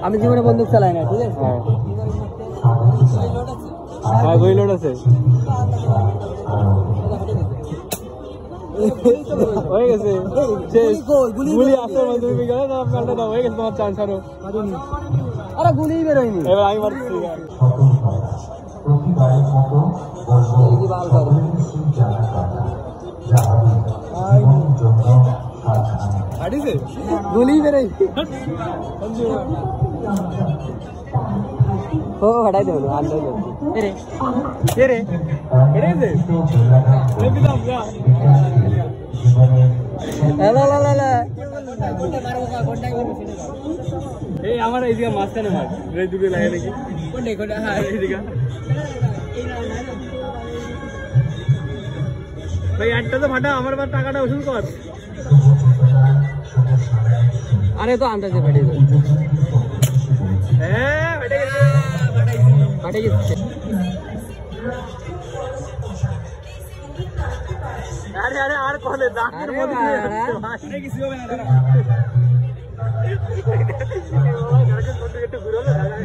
আমি জীবনে বন্দুক চালাই না, ঠিক আছে? হ্যাঁ গুলি লোড আছে, হয়ে গেছে গুলি আসতে তুমি গেলে না আপনারটা দাও, হয়ে গেছে তোমার চান্স। আরো আরে গুলি বেরোয়নি, এবার আমি মারছি। গুলি বেরোয় ও হটাই দেবো আন্দাজ রে কে রে এড়ে দে লেবি দাও যা লা লা লা লা এই আমার এইদিকে মাঝখানে মার রে দুটো লাগে নাকি কোনটা কোনটা? হ্যাঁ এইদিকে ভাই একটা তো ফাটা, আমার বার টাকাটা ওষুধ কর। আরে তো আন্দাজে ফাটিয়ে দেবো। হ্যাঁ ফাটে গেছে, ফাটে গেছে। আরে আরে আর কোনে দাঁতের মধ্যে ফাটে কিছু হবে না। দাঁড়া একটু ঘুরে হলো গুলি